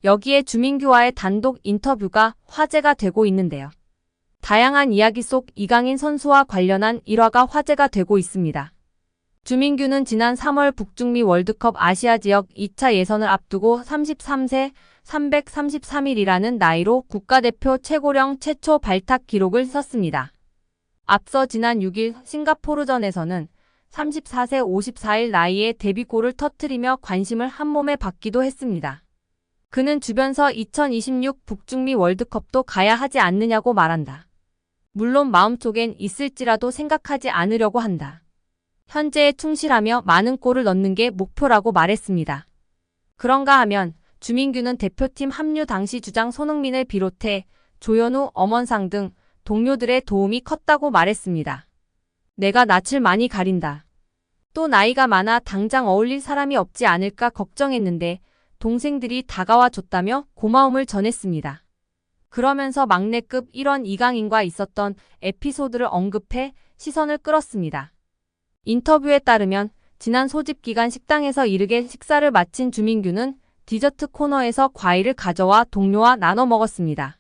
여기에 주민규와의 단독 인터뷰가 화제가 되고 있는데요. 다양한 이야기 속 이강인 선수와 관련한 일화가 화제가 되고 있습니다. 주민규는 지난 3월 북중미 월드컵 아시아 지역 2차 예선을 앞두고 33세 333일이라는 나이로 국가대표 최고령 최초 발탁 기록을 썼습니다. 앞서 지난 6일 싱가포르전에서는 34세 54일 나이에 데뷔골을 터뜨리며 관심을 한몸에 받기도 했습니다. 그는 주변서 2026 북중미 월드컵도 가야 하지 않느냐고 말한다. 물론 마음속엔 있을지라도 생각하지 않으려고 한다. 현재에 충실하며 많은 골을 넣는 게 목표라고 말했습니다. 그런가 하면 주민규는 대표팀 합류 당시 주장 손흥민을 비롯해 조현우, 엄원상 등 동료들의 도움이 컸다고 말했습니다. 내가 낯을 많이 가린다. 또 나이가 많아 당장 어울릴 사람이 없지 않을까 걱정했는데 동생들이 다가와 줬다며 고마움을 전했습니다. 그러면서 막내급 1원 이강인과 있었던 에피소드를 언급해 시선을 끌었습니다. 인터뷰에 따르면 지난 소집 기간 식당에서 이르게 식사를 마친 주민규는 디저트 코너에서 과일을 가져와 동료와 나눠 먹었습니다.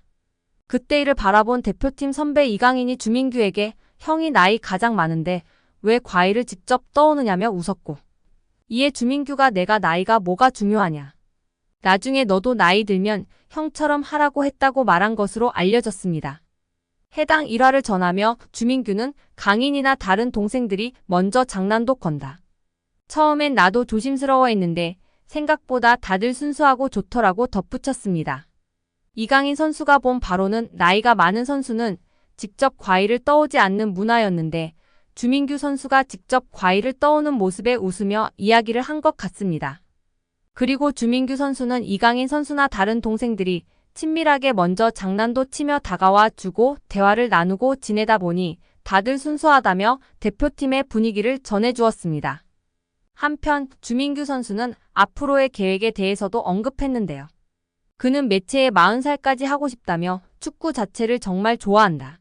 그때 이를 바라본 대표팀 선배 이강인이 주민규에게 형이 나이 가장 많은데 왜 과일을 직접 떠오느냐며 웃었고, 이에 주민규가 내가 나이가 뭐가 중요하냐. 나중에 너도 나이 들면 형처럼 하라고 했다고 말한 것으로 알려졌습니다. 해당 일화를 전하며 주민규는 강인이나 다른 동생들이 먼저 장난도 건다. 처음엔 나도 조심스러워했는데 생각보다 다들 순수하고 좋더라고 덧붙였습니다. 이강인 선수가 본 바로는 나이가 많은 선수는 직접 과일을 떠오지 않는 문화였는데 주민규 선수가 직접 과일을 떠오는 모습에 웃으며 이야기를 한 것 같습니다. 그리고 주민규 선수는 이강인 선수나 다른 동생들이 친밀하게 먼저 장난도 치며 다가와 주고 대화를 나누고 지내다 보니 다들 순수하다며 대표팀의 분위기를 전해주었습니다. 한편 주민규 선수는 앞으로의 계획에 대해서도 언급했는데요. 그는 매체에 40살까지 하고 싶다며 축구 자체를 정말 좋아한다.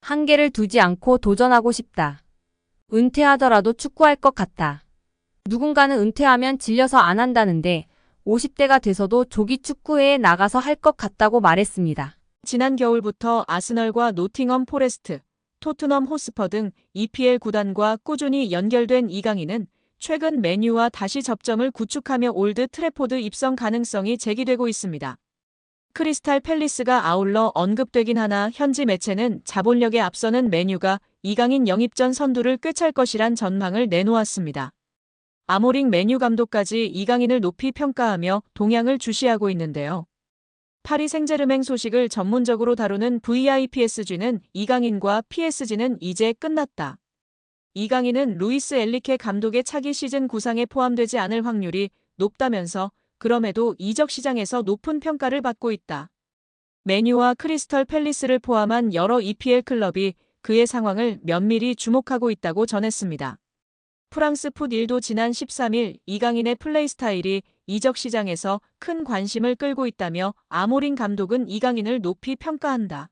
한계를 두지 않고 도전하고 싶다. 은퇴하더라도 축구할 것 같다. 누군가는 은퇴하면 질려서 안 한다는데 50대가 돼서도 조기 축구회에 나가서 할 것 같다고 말했습니다. 지난 겨울부터 아스널과 노팅엄 포레스트, 토트넘 호스퍼 등 EPL 구단과 꾸준히 연결된 이강인은 최근 맨유와 다시 접점을 구축하며 올드 트래포드 입성 가능성이 제기되고 있습니다. 크리스탈 팰리스가 아울러 언급되긴 하나 현지 매체는 자본력에 앞서는 맨유가 이강인 영입 전 선두를 꿰찰 것이란 전망을 내놓았습니다. 아모링 맨유 감독까지 이강인을 높이 평가하며 동향을 주시하고 있는데요. 파리 생제르맹 소식을 전문적으로 다루는 VIPSG는 이강인과 PSG는 이제 끝났다. 이강인은 루이스 엘리케 감독의 차기 시즌 구상에 포함되지 않을 확률이 높다면서 그럼에도 이적 시장에서 높은 평가를 받고 있다. 맨유와 크리스털 팰리스를 포함한 여러 EPL 클럽이 그의 상황을 면밀히 주목하고 있다고 전했습니다. 프랑스 풋1도 지난 13일 이강인의 플레이 스타일이 이적 시장에서 큰 관심을 끌고 있다며 아모링 감독은 이강인을 높이 평가한다.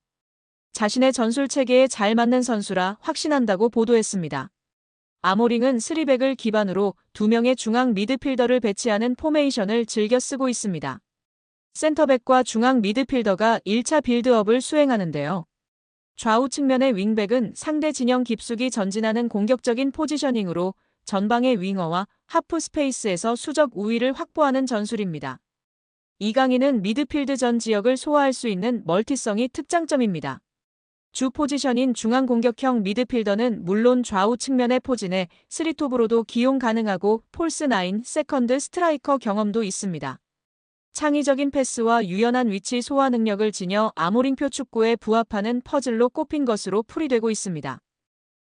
자신의 전술 체계에 잘 맞는 선수라 확신한다고 보도했습니다. 아모링은 3백을 기반으로 2명의 중앙 미드필더를 배치하는 포메이션을 즐겨 쓰고 있습니다. 센터백과 중앙 미드필더가 1차 빌드업을 수행하는데요. 좌우 측면의 윙백은 상대 진영 깊숙이 전진하는 공격적인 포지셔닝으로 전방의 윙어와 하프 스페이스에서 수적 우위를 확보하는 전술입니다. 이강인은 미드필드 전 지역을 소화할 수 있는 멀티성이 특장점입니다. 주 포지션인 중앙 공격형 미드필더는 물론 좌우 측면의 포진에 3톱으로도 기용 가능하고 폴스 9, 세컨드 스트라이커 경험도 있습니다. 창의적인 패스와 유연한 위치 소화 능력을 지녀 아모링표 축구에 부합하는 퍼즐로 꼽힌 것으로 풀이되고 있습니다.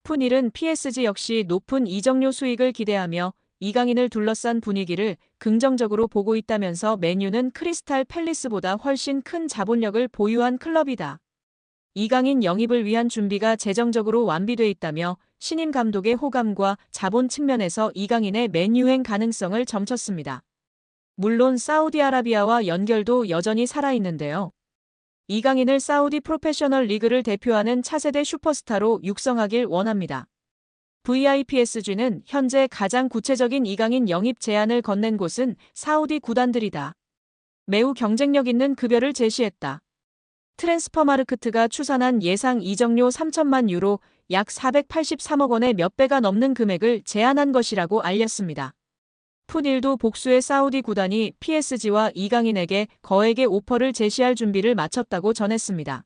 풋1은 PSG 역시 높은 이적료 수익을 기대하며 이강인을 둘러싼 분위기를 긍정적으로 보고 있다면서 맨유는 크리스탈 팰리스보다 훨씬 큰 자본력을 보유한 클럽이다. 이강인 영입을 위한 준비가 재정적으로 완비돼 있다며 신임 감독의 호감과 자본 측면에서 이강인의 맨유행 가능성을 점쳤습니다. 물론 사우디아라비아와 연결도 여전히 살아있는데요. 이강인을 사우디 프로페셔널 리그를 대표하는 차세대 슈퍼스타로 육성하길 원합니다. VIPSG는 현재 가장 구체적인 이강인 영입 제안을 건넨 곳은 사우디 구단들이다. 매우 경쟁력 있는 급여를 제시했다. 트랜스퍼마르크트가 추산한 예상 이적료 3천만 유로 약 483억 원의 몇 배가 넘는 금액을 제안한 것이라고 알렸습니다. 풋1도 복수의 사우디 구단이 PSG와 이강인에게 거액의 오퍼를 제시할 준비를 마쳤다고 전했습니다.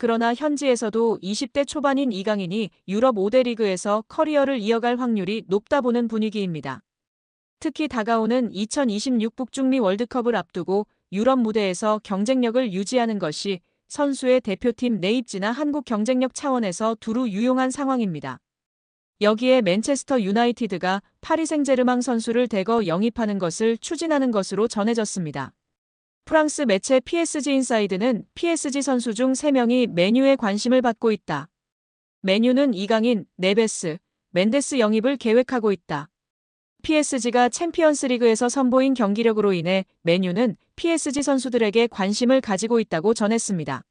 그러나 현지에서도 20대 초반인 이강인이 유럽 5대 리그에서 커리어를 이어갈 확률이 높다 보는 분위기입니다. 특히 다가오는 2026 북중미 월드컵을 앞두고 유럽 무대에서 경쟁력을 유지하는 것이 선수의 대표팀 내입지나 한국 경쟁력 차원에서 두루 유용한 상황입니다. 여기에 맨체스터 유나이티드가 파리 생제르맹 선수를 대거 영입하는 것을 추진하는 것으로 전해졌습니다. 프랑스 매체 PSG 인사이드는 PSG 선수 중 3명이 맨유에 관심을 받고 있다. 맨유는 이강인, 네베스, 멘데스 영입을 계획하고 있다. PSG가 챔피언스리그에서 선보인 경기력으로 인해 맨유는 PSG 선수들에게 관심을 가지고 있다고 전했습니다.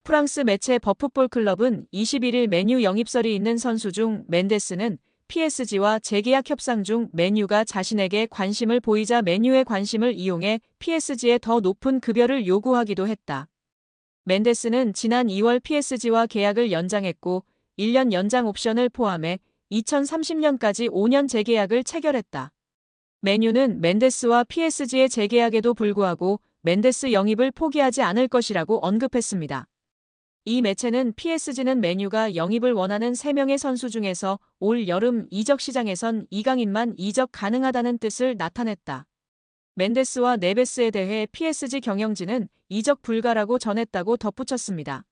프랑스 매체 버풋볼 클럽은 21일 맨유 영입설이 있는 선수 중 멘데스는 PSG와 재계약 협상 중 맨유가 자신에게 관심을 보이자 맨유의 관심을 이용해 PSG에 더 높은 급여를 요구하기도 했다. 멘데스는 지난 2월 PSG와 계약을 연장했고 1년 연장 옵션을 포함해 2030년까지 5년 재계약을 체결했다. 맨유는 멘데스와 PSG의 재계약에도 불구하고 멘데스 영입을 포기하지 않을 것이라고 언급했습니다. 이 매체는 PSG는 맨유가 영입을 원하는 3명의 선수 중에서 올 여름 이적 시장에선 이강인만 이적 가능하다는 뜻을 나타냈다. 멘데스와 네베스에 대해 PSG 경영진은 이적 불가라고 전했다고 덧붙였습니다.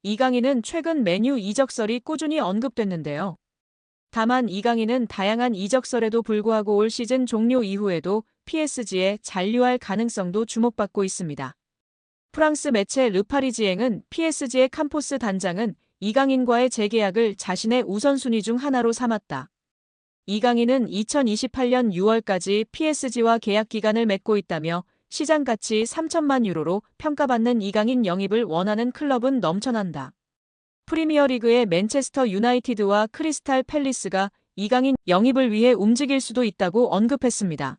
이강인은 최근 맨유 이적설이 꾸준히 언급됐는데요. 다만 이강인은 다양한 이적설에도 불구하고 올 시즌 종료 이후에도 PSG에 잔류할 가능성도 주목받고 있습니다. 프랑스 매체 르파리지앵은 PSG의 캄포스 단장은 이강인과의 재계약을 자신의 우선순위 중 하나로 삼았다. 이강인은 2028년 6월까지 PSG와 계약 기간을 맺고 있다며 시장 가치 3천만 유로로 평가받는 이강인 영입을 원하는 클럽은 넘쳐난다. 프리미어리그의 맨체스터 유나이티드와 크리스탈 팰리스가 이강인 영입을 위해 움직일 수도 있다고 언급했습니다.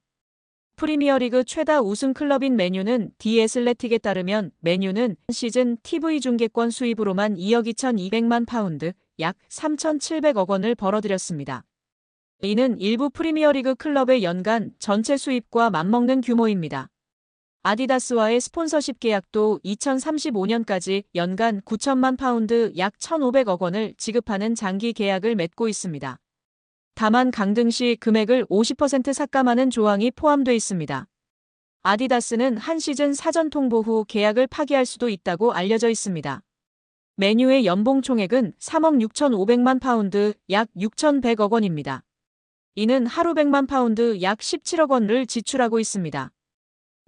프리미어리그 최다 우승 클럽인 맨유는 디 애슬레틱에 따르면 맨유는 시즌 TV 중계권 수입으로만 2억 2,200만 파운드, 약 3,700억 원을 벌어들였습니다. 이는 일부 프리미어리그 클럽의 연간 전체 수입과 맞먹는 규모입니다. 아디다스와의 스폰서십 계약도 2035년까지 연간 9천만 파운드, 약 1,500억 원을 지급하는 장기 계약을 맺고 있습니다. 다만 강등 시 금액을 50% 삭감하는 조항이 포함돼 있습니다. 아디다스는 한 시즌 사전 통보 후 계약을 파기할 수도 있다고 알려져 있습니다. 맨유의 연봉 총액은 3억 6,500만 파운드, 약 6,100억 원입니다. 이는 하루 100만 파운드, 약 17억 원을 지출하고 있습니다.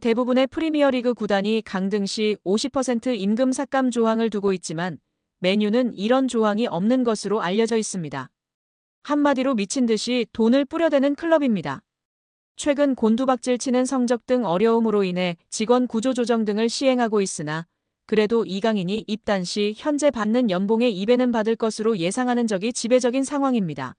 대부분의 프리미어리그 구단이 강등 시 50% 임금 삭감 조항을 두고 있지만 맨유는 이런 조항이 없는 것으로 알려져 있습니다. 한마디로 미친 듯이 돈을 뿌려대는 클럽입니다. 최근 곤두박질 치는 성적 등 어려움으로 인해 직원 구조 조정 등을 시행하고 있으나 그래도 이강인이 입단 시 현재 받는 연봉의 2배는 받을 것으로 예상하는 적이 지배적인 상황입니다.